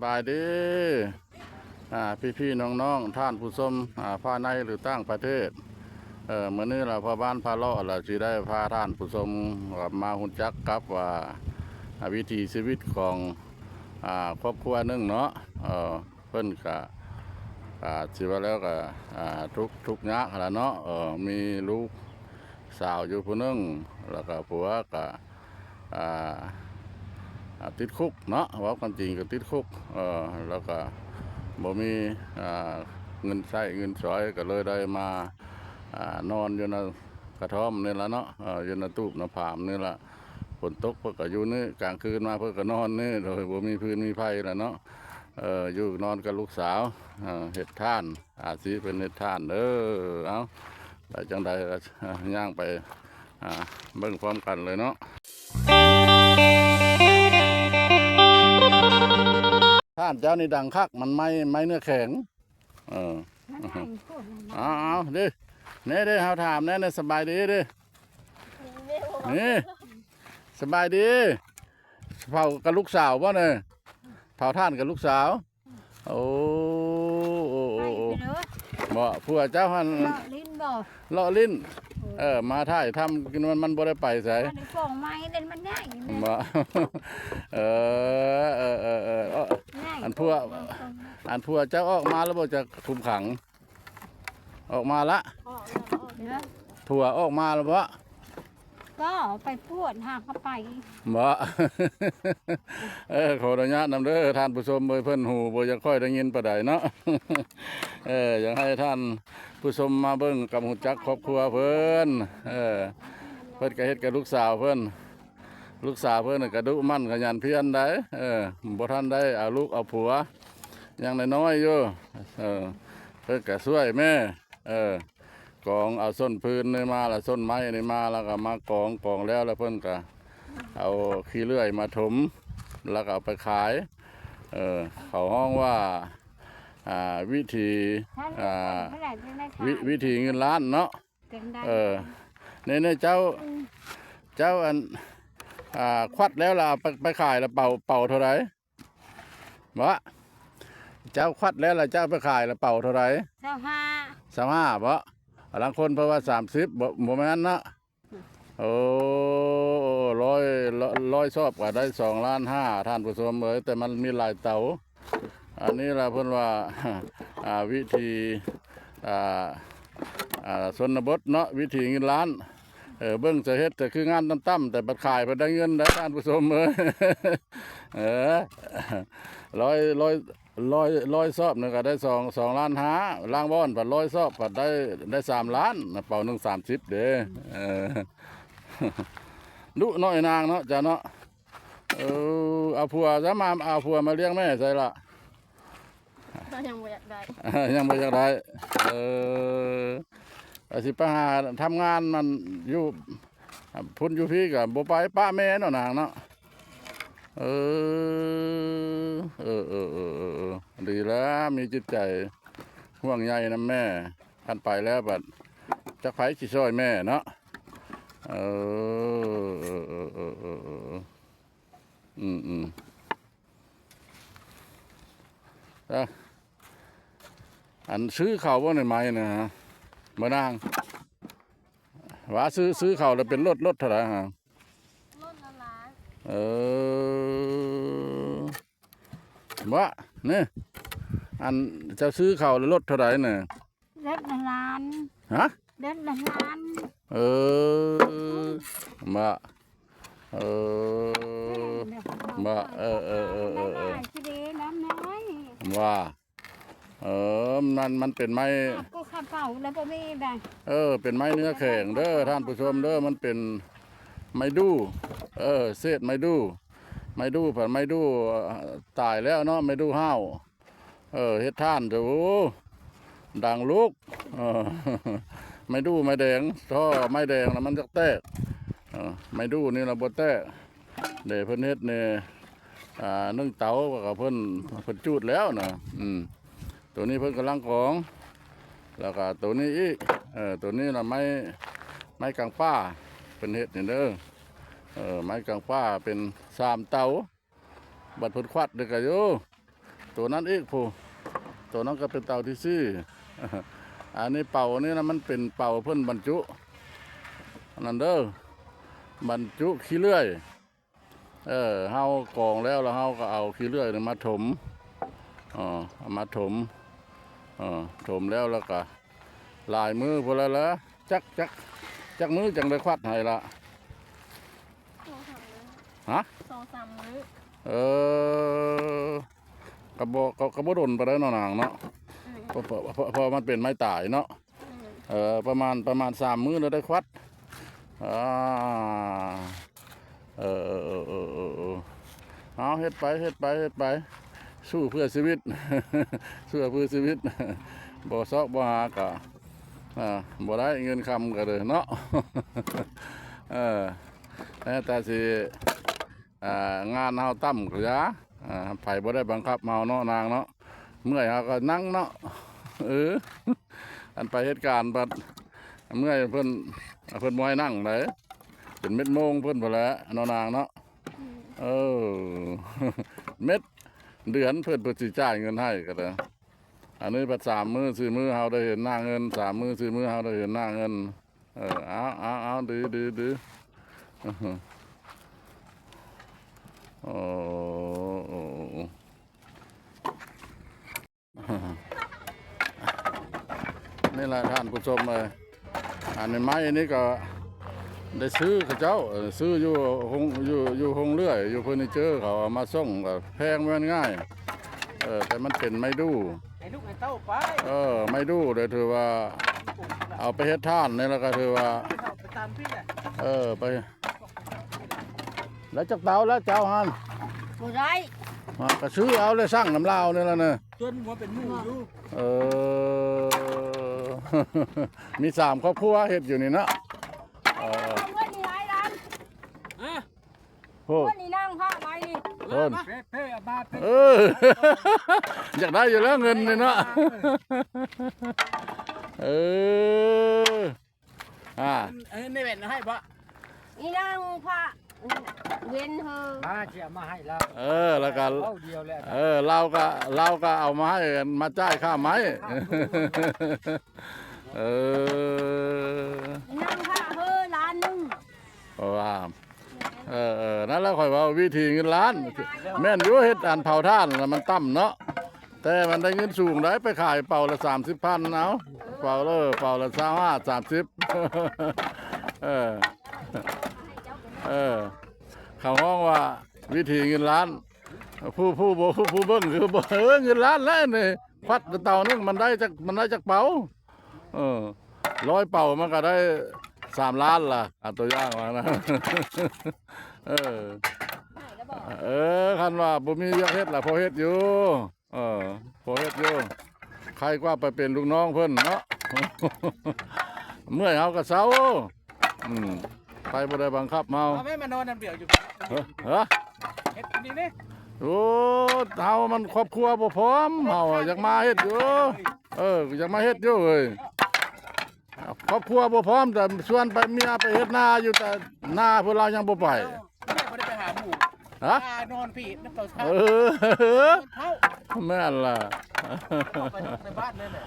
บายดีพี่น้องท่านผู้ชมภายในหรือต่างประเทศเมื่อนี้เราพอบ้านพาเลาะเราจะได้พาท่านผู้ชมมาหุ่นจักกับว่าวิถีชีวิตของครอบครัวนึงเนาะเพิ่นกะชีว่าแล้วก็ทุกยากแล้วเนาะมีลูกสาวอยู่ผู้นึงแล้วก็ผัวก็ติดคุกเนาะว่าความจริงก็ติดคุกแล้วก็บ่มีเงินใช้เงินสอยก็เลยได้มานอนอยู่ในกระท่อมนี่ละเนาะอยู่ในตู้ในผามนี่ละฝนตกเพื่อก็อยู่นี่กลางคืนมาเพื่อก็นอนนี่โดยบ่มีพื้นมีไผ่ละเนาะอยู่นอนกับลูกสาวเห็ดท่านอาชีพเป็นเห็ดท่านเอาแต่จังใดย่างไปเบิ่งพร้อมกันเลยเนาะท่านเจ้านี่ดังคักมันไม่เนื้อแข็งเอาดิเนี่ยดิเขาถามเนี่ยสบายดีดินี่สบายดีเผากับลูกสาวป่ะเนี่ยเผาท่านกับลูกสาวโอ้บ่ผัวเจ้าหันเลาะลิ้นมาถ่ายทำกินมันบ่ได้ไปใส่ฟองไม้เล่นมันง่ายบ่อันผัวเจ้าออกมาแล้วบ่จะคุมขังออกมาละผัวออกมาแล้วบ่ก็ไปพูดหากเขาไปบ่ขออนุญาตนำเด้อท่านผู้ชมเพิ่นหูบ่จะค่อยได้ยินปานใดเนาะอยากให้ท่านผู้ชมมาเบิ่งกับหูจักครอบครัวเพิ่นเพิ่นก็เฮ็ดกับลูกสาวเพิ่นก็ดุมั่นขยันเพียรได้บ่ทันได้เอาลูกเอาผัวยังน้อยๆอยู่เพิ่นก็ช่วยแม่กองเอาส้นพื้นนี่มาแล้วส้นไม้นี่มาแล้วก็มากองแล้วเพิ่นก็เอาขี้เลื่อยมาถมแล้วก็เอาไปขายเขาห้องว่าวิธีเงินล้านเนาะเนี่ยเจ้าอันควัดแล้วเราไปขายแล้วเป่าเท่าไหร่บ่เจ้าควัดแล้วเราเจ้าไปขายแล้วเป่าเท่าไหร่25บ่บางคนเพราะว่า30บ่แม่นนะโอ้ร้อยชอบก็ได้2,500,000ท่านผู้ชมแต่มันมีหลายเต๋าอันนี้เราเพิ่นว่าวิธีชนบทเนาะวิธีเงินล้านเบิ่งจะเฮ็ดแต่คืองานต่ำแต่บัดขายไปได้เงินได้ท่านผู้ชมร้อยซอบนึงก็ได้2,500,000ล้างบ้อนผัดร้อยซอบผัดได้3 ล้านเป่า1 30เด้ดุน้อยนางเนาะจ้ะเนาะเอาผัวซะมาเอาผัวมาเลี้ยงแม่ใส่ละยังไม่อยากได้สิไปหาทำงานมันอยู่พุ่นอยู่พี่กับบ่ไปป้าแม่เนาะนางเนาะดีแล้วมีจิตใจห่วงใยนะแม่ท่านไปแล้วบัดจักไผสิช่วยแม่เนาะอันซื้อเขาว่าในไม้นะฮะมานางว่าซื้อเขาแล้วเป็นรถเท่าไหร่ฮะรถละล้านว่าเนี่ยอันจะซื้อเขาแล้วรถเท่าไหร่เนี่ยรถละล้านฮะรถละล้านมามาว่ามันเป็นไม้ก็ข้าเป่าแล้วก็ไม่ได้เป็นไม้เนื้อแข็งเด้อท่านผู้ชมเด้อมันเป็นไม้ดูเศษไม้ดูผ่านไม้ดูตายแล้วเนาะไม้ดูห้าวเฮ็ดท่านเด้อดังลุกไม้ดูไม้แดงท่อไม้แดงแล้วมันจะแตกไม้ดูนี่เราบ่แตกเดี๋ยวเพิ่นเฮ็ดเนี่ยนึ่งเต๋ากับเพิ่นจูดแล้วนะตัวนี้เพิ่นกำลังของแล้วก็ตัวนี้อีกตัวนี้นะไม้กางป้าเป็นเห็ดนี่เด้อไม้กางป้าเป็น3 เต๋าบัดเพิ่นควัดเด้อก็อยู่ ตัวนั้นอีกผู้ตัวนั้นก็เป็นเต่าที่ซี่ อันนี้เป่านี่นะมันเป็นเป่าเพิ่นบรรจุอันนั้นเด้อบรรจุขี้เลื่อยเฮากองแล้วเฮาก็เอาขี้เลื่อยมาถมเอามาถมถมแล้วก็ลายมือพอแล้วละจักมือจังได้ควัดให้ละฮะ 2-3 มื้อ กระบอกโดนไปได้เนาะนางเนาะพอมันเป็นไม้ตายเนาะประมาณ3 มื้อแล้วได้ควัดเอาเฮ็ดไปสู้เพื่อชีวิต สู้เพื่อชีวิต บ่ซอกบ่หากะบ่ได้เงินคำก็เลยเนาะ แต่สิงานเฮาต่ำก็ยาไผบ่ได้บังคับเฮาเนาะนางเนาะเมื่อยเฮาก็นั่งเนาะ อันไปเหตุการณ์บัดเมื่อยเพิ่นบ่ให้นั่งได้เป็นเม็ดโมงเพิ่นบ่แหละเนาะนางเนาะ เม็ดเดือนเพิ่นสิจ่ายเงินให้ก็ได้อันนี้บัด3 มื้อ4 มื้อเฮาได้เห็นหน้าเงิน3 มื้อ4 มื้อเฮาได้เห็นหน้าเงินเอาดื้อโอ้นี่แหละท่านผู้ชมเลยอันนี้ไม้อันนี้ก็ได้ซื้อเขาเจ้าซื้ออยู่หงเลื่อยอยู่เฟอร์นิเจอร์เขาเอามาส่งก็แพงไม่ง่ายแต่มันเป็นไม้ดูไอ้ลูกไอ้เต้าไปไม้ดูเลยถือว่าเอาไปเฮ็ดท่านนี่แล้วก็ถือว่าไปตามพี่แหละไปแล้วจักเตาแล้วเจ้าฮัน บ่ได้ ก็ซื้อเอาเลยสร้างน้ำลาวนี่แล้วเนี่ย จนหัวเป็นหมูอยู่ มี3 ครอบครัวเฮ็ดอยู่นี่เนาะเพื่อนนี่หลายล้าน โอ้ เพื่อนนี่นั่งผ้าไว้นี่ โอ้เพ่มา อยากได้อยู่แล้วเงินนี่เนาะในแว่นให้ปะ นี่นั่งผ้าเว้นเฮอ มาเชียมาให้แล้ว แล้วก็ เดียวแล้วเราก็เอามาให้มาจ่ายค่าไม้นั่งผ้าเฮอล้านหนึง ว่านั่นแล้วค่อยว่าวิธีเงินล้านแม่นอยู่เฮ็ดอันเผาท่านมันต่ำเนาะแต่มันได้เงินสูงได้ไปขายเป่าละ30,000เอาเป่าละ25 30เขาห้องว่าวิธีเงินล้านผู้เบิ้งคือเงินล้านแล้วนี่ควัดเต่านึงมันได้จากเป่า100 เป่ามันก็ได้3 ล้านล่ะตัวอย่างว่านะคันว่าบ่มีอยากเฮ็ดล่ะพอเฮ็ดอยู่พอเฮ็ดอยู่ใครกว่าไปเป็นลูกน้องเพิ่นเนาะ เมื่อยเฮาก็เซาใครบ่ได้บังคับเฮาไม่มานอนน้ำเดียวอยู่เฮ็ดนี่นี่โอ้เฮามันครอบครัวบ่พร้อมเฮาอยากมาเฮ็ดอยู่อยากมาเฮ็ดอยู่เอ้ยครอบครัวบ่พร้อมแต่ชวนไปเมียไปเฮ็ดนาอยู่แต่นาพวกเรายังบ่ไปไม่ได้ไปหาหมูนอนผีน้ำเต่าเท้าแม่นล่ะไปบ้านนั่นแหละ